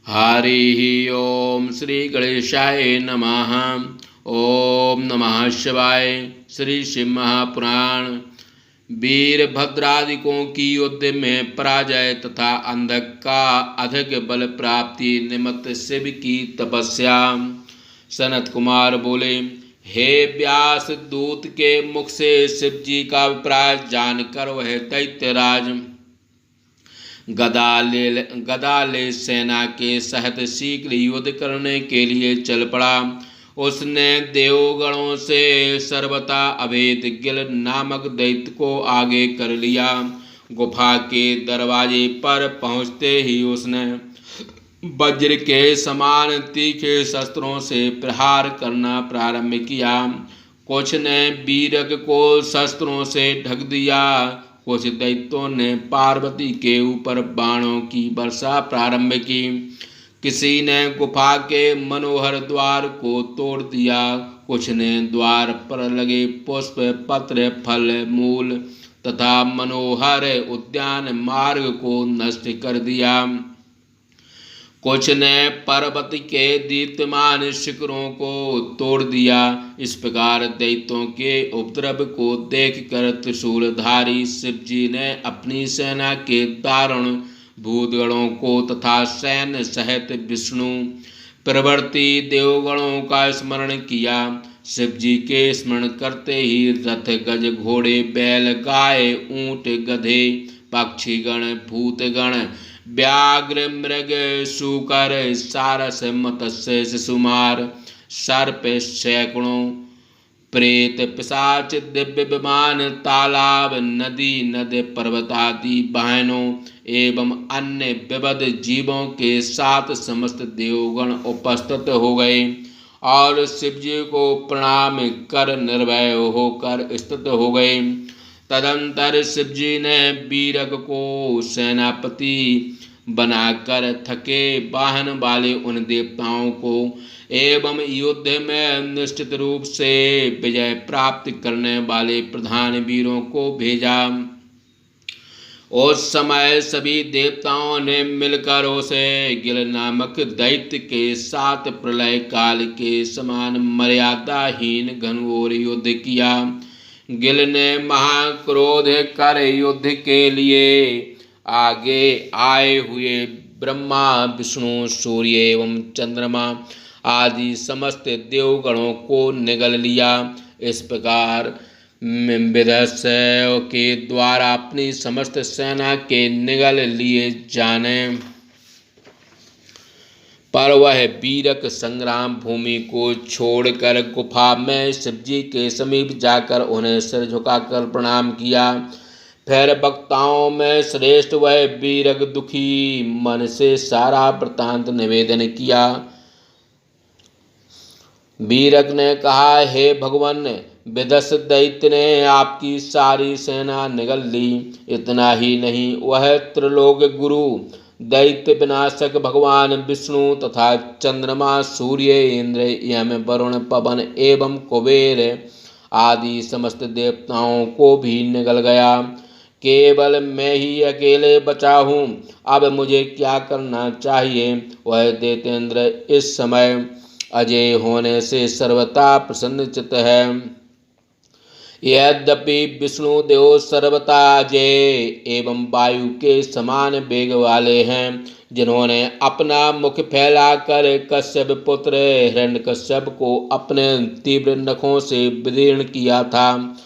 हरि ओम श्री गणेशाय नमः। ओम नमः शिवाय। श्री शिव महापुराण। वीरभद्रादिकों की युद्ध में पराजय तथा अंधक का अधिक बल प्राप्ति निमित्त शिव की तपस्या। सनत कुमार बोले, हे व्यास, दूत के मुख से शिव जी का अभिप्राय जानकर वह दैत्यराज गदा ले सेना के सहित शीघ्र युद्ध करने के लिए चल पड़ा। उसने देवगणों से सर्वथा अभेद गिल नामक दैत्य को आगे कर लिया। गुफा के दरवाजे पर पहुँचते ही उसने वज्र के समान तीखे शस्त्रों से प्रहार करना प्रारंभ किया। कुछ ने वीरक को शस्त्रों से ढक दिया, कुछ दैत्यों ने पार्वती के ऊपर बाणों की वर्षा प्रारंभ की। किसी ने गुफा के मनोहर द्वार को तोड़ दिया, कुछ ने द्वार पर लगे पुष्प पत्र फल मूल तथा मनोहर उद्यान मार्ग को नष्ट कर दिया। कुछ ने पर्वत के दीप्तमान शिखरों को तोड़ दिया। इस प्रकार दैत्यों के उपद्रव को देखकर त्रिशूलधारी शिव जी ने अपनी सेना के दारुण भूतगणों को तथा सैन्य सहित विष्णु प्रवर्ती देवगणों का स्मरण किया। शिव जी के स्मरण करते ही रथ गज घोड़े बैल गाय ऊंट गधे पक्षीगण भूतगण व्याघ्र मृग शूकर सारस मत्स्य शिशुमार सर्प सैकड़ों प्रेत पिशाच दिव्य विमान तालाब नदी नद पर्वत आदि वाहनों एवं अन्य विविध जीवों के साथ समस्त देवगण उपस्थित हो गए और शिव जी को प्रणाम कर निर्भय होकर स्थित हो गए। तदंतर शिव जी ने वीरक को सेनापति बनाकर थके वाहन वाले उन देवताओं को एवं युद्ध में निश्चित रूप से विजय प्राप्त करने वाले प्रधान वीरों को भेजा। उस समय सभी देवताओं ने मिलकर उसे गिल नामक दैत्य के साथ प्रलय काल के समान मर्यादाहीन घनघोर युद्ध किया। गिल ने महाक्रोध कर युद्ध के लिए आगे आए हुए ब्रह्मा विष्णु सूर्य एवं चंद्रमा आदि समस्त देवगणों को निगल लिया। इस प्रकार विदर्शय के द्वारा अपनी समस्त सेना के निगल लिए जाने पर वह वीरक संग्राम भूमि को छोड़कर गुफा में शिवजी के समीप जाकर उन्हें सिर झुकाकर प्रणाम किया। फिर वक्ताओं में श्रेष्ठ वह वीरक दुखी मन से सारा वृत्तांत निवेदन किया। वीरक ने कहा, हे भगवान, विदस दैत्य ने आपकी सारी सेना निगल ली। इतना ही नहीं, वह त्रिलोक गुरु दैत्य विनाशक भगवान विष्णु तथा चंद्रमा सूर्य इंद्र यम वरुण पवन एवं कुबेर आदि समस्त देवताओं को भी निगल गया। केवल मैं ही अकेले बचा हूँ। अब मुझे क्या करना चाहिए? वह दैत्येंद्र इस समय अजय होने से सर्वथा प्रसन्नचित्त है। यद्यपि विष्णु देव सर्वथा अजय एवं वायु के समान वेग वाले हैं, जिन्होंने अपना मुख फैलाकर कश्यप पुत्र हिरण्यकश्यप को अपने तीव्र नखों से विदीर्ण किया था,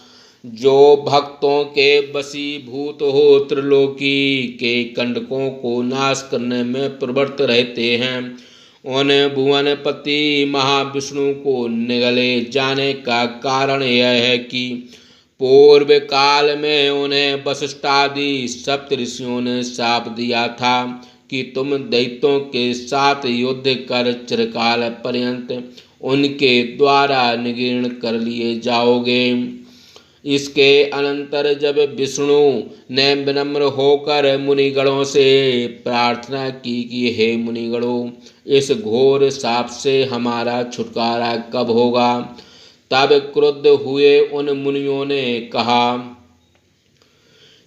जो भक्तों के वशीभूत हो त्रिलोकी के कंटकों को नाश करने में प्रवृत्त रहते हैं, उन भुवनपति महाविष्णु को निगले जाने का कारण यह है कि पूर्व काल में उन्हें वशिष्ठादि सप्त ऋषियों ने शाप दिया था कि तुम दैत्यों के साथ युद्ध कर चिरकाल पर्यंत उनके द्वारा निगीर्ण कर लिए जाओगे। इसके अनंतर जब विष्णु ने विनम्र होकर मुनिगणों से प्रार्थना की कि हे मुनिगणों, इस घोर शाप से हमारा छुटकारा कब होगा, तब क्रुद्ध हुए उन मुनियों ने कहा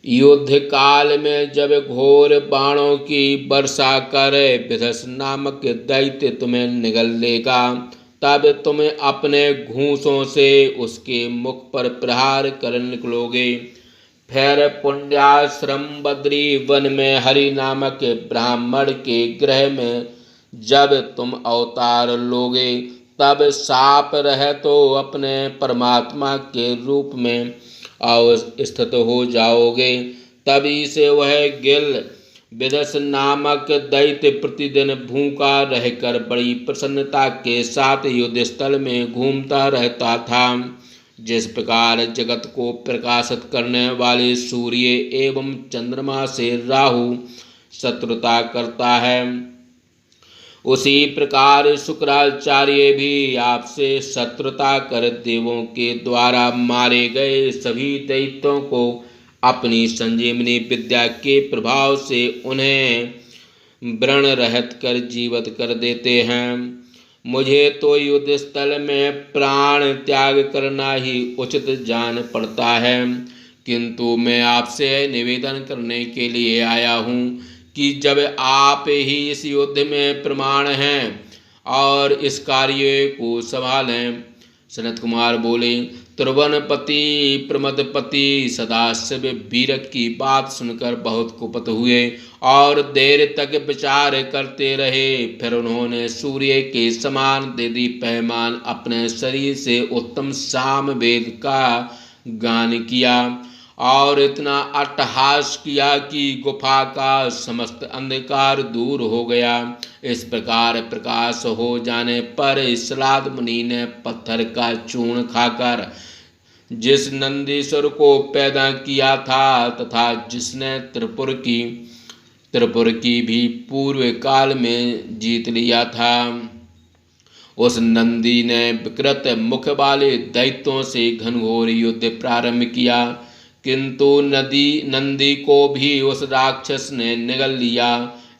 युद्ध काल में जब घोर बाणों की वर्षा कर विधस नामक दैत्य तुम्हें निगल लेगा, तब तुम अपने घूंसों से उसके मुख पर प्रहार कर निकलोगे। फिर पुण्याश्रम बद्री वन में हरि नामक ब्राह्मण के गृह में जब तुम अवतार लोगे, तब साप रह तो अपने परमात्मा के रूप में अवस्थित हो जाओगे। तभी से वह गिल विदस नामक दैत्य प्रतिदिन भूखा रहकर बड़ी प्रसन्नता के साथ युद्ध स्थल में घूमता रहता था। जिस प्रकार जगत को प्रकाशित करने वाले सूर्य एवं चंद्रमा से राहु शत्रुता करता है, उसी प्रकार शुक्राचार्य भी आपसे शत्रुता कर देवों के द्वारा मारे गए सभी दैत्यों को अपनी संजीवनी विद्या के प्रभाव से उन्हें व्रण रहित कर जीवित कर देते हैं। मुझे तो युद्ध स्थल में प्राण त्याग करना ही उचित जान पड़ता है, किंतु मैं आपसे निवेदन करने के लिए आया हूँ कि जब आप ही इस युद्ध में प्रमाण हैं और इस कार्य को संभालें। सनत कुमार बोले, त्रिभुवनपति प्रमदपति सदाशिव वीरक की बात सुनकर बहुत कुपित हुए और देर तक विचार करते रहे। फिर उन्होंने सूर्य के समान देदीप्यमान अपने शरीर से उत्तम साम वेद का गान किया और इतना अट्टहास किया कि गुफा का समस्त अंधकार दूर हो गया। इस प्रकार प्रकाश हो जाने पर सलाद मुनि ने पत्थर का चूर्ण खाकर जिस नंदीश्वर को पैदा किया था तथा जिसने त्रिपुर की भी पूर्व काल में जीत लिया था, उस नंदी ने विकृत मुख वाले दैत्यों से घनघोर युद्ध प्रारंभ किया, किंतु नंदी को भी उस राक्षस ने निगल लिया।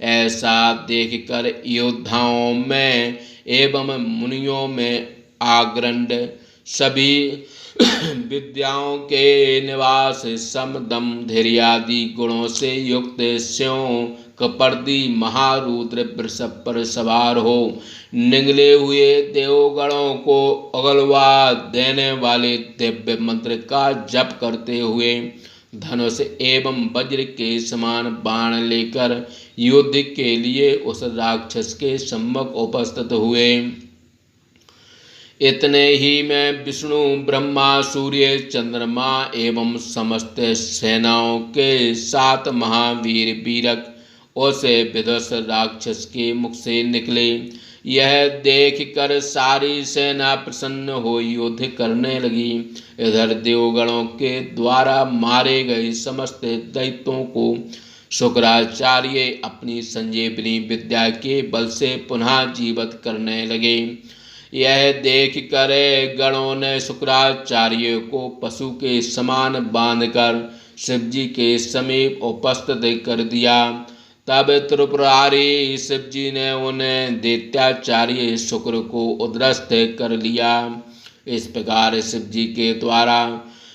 ऐसा देखकर योद्धाओं में एवं मुनियों में आग्रंड सभी विद्याओं के निवास सम दम धैर्यादि गुणों से युक्त स्यों कपर्दी महारुद्र वृषभ पर सवार हो निगले हुए देवगणों को अगलवा देने वाले दिव्य मंत्र का जप करते हुए धनुष एवं वज्र के समान बाण लेकर युद्ध के लिए उस राक्षस के सम्मुख उपस्थित हुए। इतने ही में विष्णु ब्रह्मा सूर्य चंद्रमा एवं समस्त सेनाओं के साथ महावीर वीरक उस विध्वंस राक्षस के मुख से निकले। यह देख कर सारी सेना प्रसन्न हो युद्ध करने लगी। इधर देवगणों के द्वारा मारे गए समस्त दैत्यों को शुक्राचार्य अपनी संजीवनी विद्या के बल से पुनः जीवित करने लगे। यह देख कर गणों ने शुक्राचार्य को पशु के समान बांधकर शिवजी के समीप उपस्थित कर दिया। तब त्रिपुरारी शिवजी ने उन्हें दैत्याचार्य शुक्र को उद्रस्त कर लिया। इस प्रकार शिवजी के द्वारा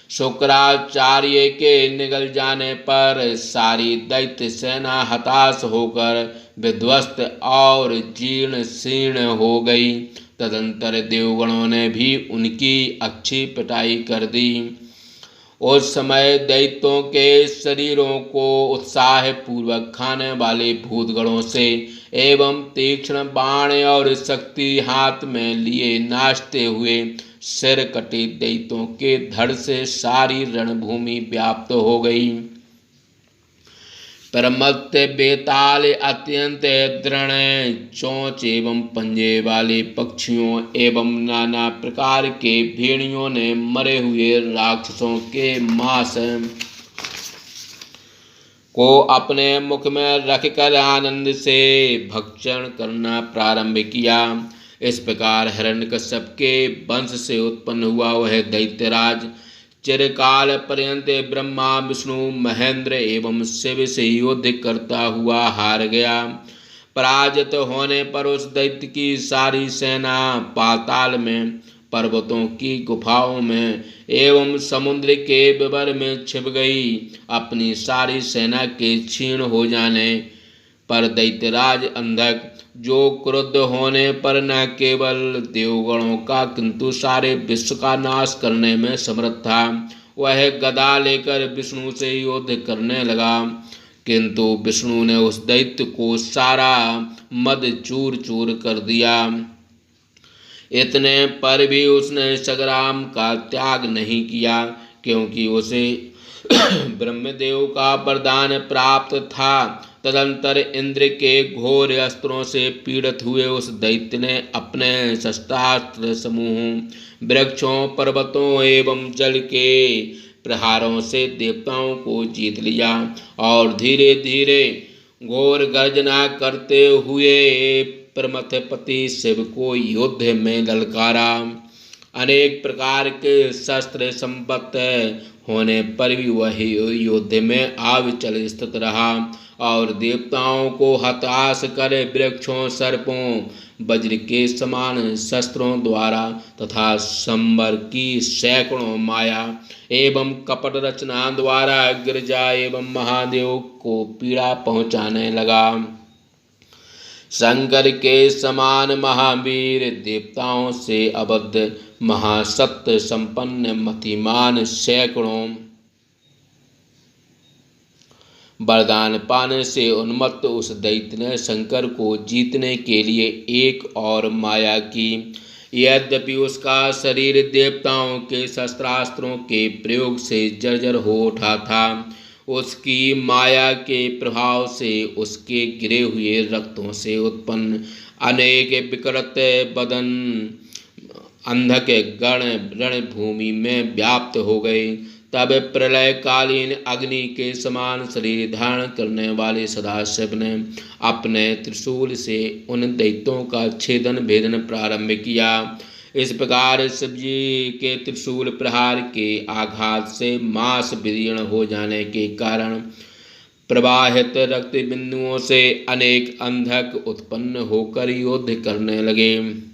शुक्राचार्य के निगल जाने पर सारी दैत्य सेना हताश होकर विध्वस्त और जीर्ण शीर्ण हो गई। तदंतर देवगणों ने भी उनकी अच्छी पिटाई कर दी। उस समय दैत्यों के शरीरों को उत्साह पूर्वक खाने वाले भूतगणों से एवं तीक्ष्ण बाण और शक्ति हाथ में लिए नाचते हुए सिर कटे दैत्यों के धड़ से सारी रणभूमि व्याप्त हो गई। परमत्त बेताल अत्यंत दृढ़ चोंच एवं पंजे वाले पक्षियों एवं नाना प्रकार के भेड़ियों ने मरे हुए राक्षसों के मांस को अपने मुख में रखकर आनंद से भक्षण करना प्रारंभ किया। इस प्रकार हिरण्यकश्यप के वंश से उत्पन्न हुआ वह दैत्यराज चिरकाल पर्यंत ब्रह्मा विष्णु महेंद्र एवं शिव से युद्ध करता हुआ हार गया। पराजित होने पर उस दैत्य की सारी सेना पाताल में पर्वतों की गुफाओं में एवं समुद्र के विवर में छिप गई। अपनी सारी सेना के क्षीण हो जाने पर दैत्यराज अंधक, जो क्रुद्ध होने पर न केवल देवगणों का किंतु सारे विश्व का नाश करने में समर्थ था, वह गदा लेकर विष्णु से युद्ध करने लगा। किंतु विष्णु ने उस दैत्य को सारा मद चूर चूर कर दिया। इतने पर भी उसने संग्राम का त्याग नहीं किया, क्योंकि उसे ब्रह्मदेव का वरदान प्राप्त था। तदंतर इंद्र के घोर अस्त्रों से पीड़ित हुए उस दैत्य ने अपने शस्त्रास्त्र समूह, वृक्षों, पर्वतों एवं जल के प्रहारों से देवताओं को जीत लिया और धीरे धीरे घोर गर्जना करते हुए प्रमथपति शिव को युद्ध में ललकारा। अनेक प्रकार के शस्त्र संपन्न होने पर भी वह युद्ध में अविचल स्थित रहा और देवताओं को हताश कर वृक्षों, सर्पों, वज्र के समान शस्त्रों द्वारा तथा संबर की सैकड़ों माया एवं कपट रचना द्वारा गिरजा एवं महादेव को पीड़ा पहुँचाने लगा। शंकर के समान महावीर, देवताओं से अबद्ध, महासत्य संपन्न, मतिमान, सैकड़ों वरदान पाने से उन्मत्त उस दैत्य ने शंकर को जीतने के लिए एक और माया की। यद्यपि उसका शरीर देवताओं के शस्त्रास्त्रों के प्रयोग से जर्जर हो उठा था, उसकी माया के प्रभाव से उसके गिरे हुए रक्तों से उत्पन्न अनेक विकृत बदन अंधक गण रणभूमि में व्याप्त हो गए। तब प्रलयकालीन अग्नि के समान शरीर धारण करने वाले सदाशिव ने अपने त्रिशूल से उन दैत्यों का छेदन भेदन प्रारंभ किया। इस प्रकार शिव जी के त्रिशूल प्रहार के आघात से मांस विदीर्ण हो जाने के कारण प्रवाहित रक्त बिंदुओं से अनेक अंधक उत्पन्न होकर युद्ध करने लगे।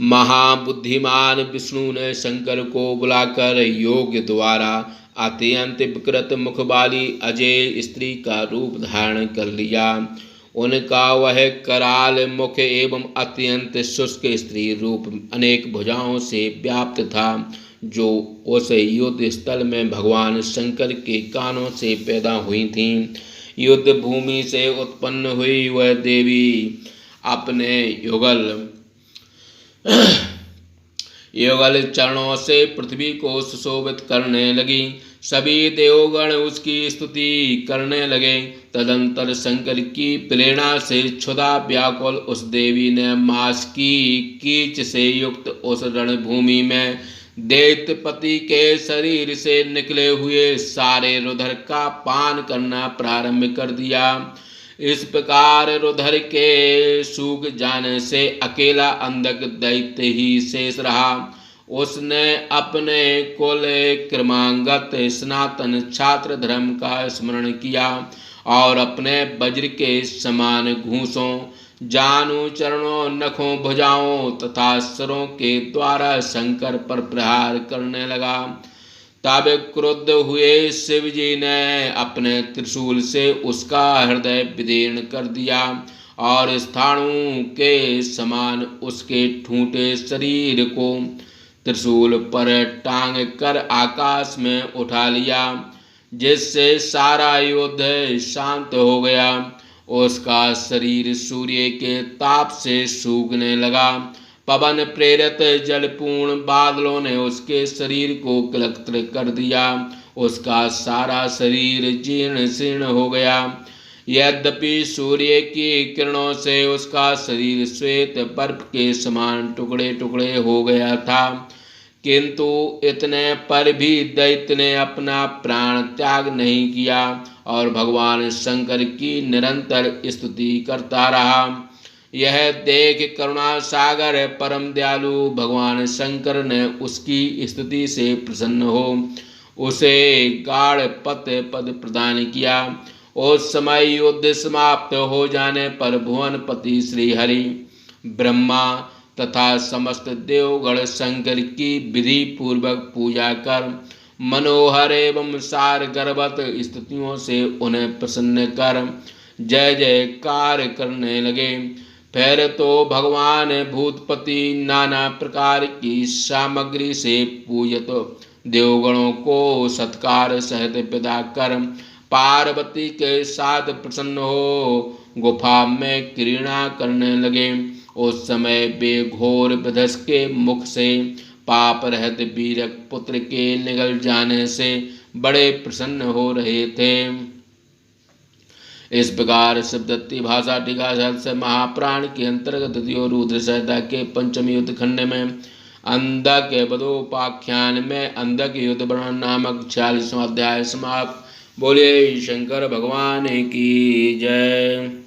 महाबुद्धिमान विष्णु ने शंकर को बुलाकर योग द्वारा अत्यंत विकृत मुख वाली अजय स्त्री का रूप धारण कर लिया। उनका वह कराल मुख एवं अत्यंत शुष्क स्त्री रूप अनेक भुजाओं से व्याप्त था, जो उस युद्ध स्थल में भगवान शंकर के कानों से पैदा हुई थीं। युद्ध भूमि से उत्पन्न हुई वह देवी अपने युगल चरणों से पृथ्वी को सुशोभित करने लगी। सभी देवगण उसकी स्तुति करने लगे। तदंतर शंकर की प्रेरणा से क्षुधा व्याकुल उस देवी ने मांस की कीच से युक्त उस रणभूमि में दैत्यपति के शरीर से निकले हुए सारे रुधिर का पान करना प्रारंभ कर दिया। इस प्रकार रुधिर के सूख जाने से अकेला अंधक दैत्य ही शेष रहा। उसने अपने कुल क्रमांगत सनातन छात्र धर्म का स्मरण किया और अपने वज्र के समान घूंसों, जानु, चरणों, नखों, भुजाओं तथा सिरों के द्वारा शंकर पर प्रहार करने लगा। तब क्रुद्ध हुए शिव जी ने अपने त्रिशूल से उसका हृदय विदीर्ण कर दिया और स्थाणु के समान उसके ठूंठे शरीर को त्रिशूल पर टांग कर आकाश में उठा लिया, जिससे सारा युद्ध शांत हो गया। उसका शरीर सूर्य के ताप से सूखने लगा। पवन प्रेरित जलपूर्ण बादलों ने उसके शरीर को क्लृप्त कर दिया। उसका सारा शरीर जीर्ण शीर्ण हो गया। यद्यपि सूर्य की किरणों से उसका शरीर श्वेत बर्फ के समान टुकड़े टुकड़े हो गया था, किंतु इतने पर भी दैत्य ने अपना प्राण त्याग नहीं किया और भगवान शंकर की निरंतर स्तुति करता रहा। यह देख करुणा सागर परम दयालु भगवान शंकर ने उसकी स्तुति से प्रसन्न हो उसे गाढ़ पद प्रदान किया। उस समय युद्ध समाप्त हो जाने पर भुवनपति श्री हरि, ब्रह्मा, तथा समस्त देवगण शंकर की विधि पूर्वक पूजा कर मनोहर एवं सार गर्भत स्तुतियों से उन्हें प्रसन्न कर जय जयकार करने लगे। फिर तो भगवान भूतपति नाना प्रकार की सामग्री से पूजित देवगणों को सत्कार सहित विदा कर पार्वती के साथ प्रसन्न हो गुफा में क्रीड़ा करने लगे। उस समय वे घोर विधस के मुख से पाप रहित वीरक पुत्र के निगल जाने से बड़े प्रसन्न हो रहे थे। इस प्रकार शिवदत्ती भाषा टीका से महाप्राण के अंतर्गत द्वितीय रुद्र संहिता के पंचम युद्ध खंड में अंधक वधोपाख्यान में अंधक युद्ध वर्णन नामक 46वां अध्याय समाप्त। बोलिए शंकर भगवान की जय।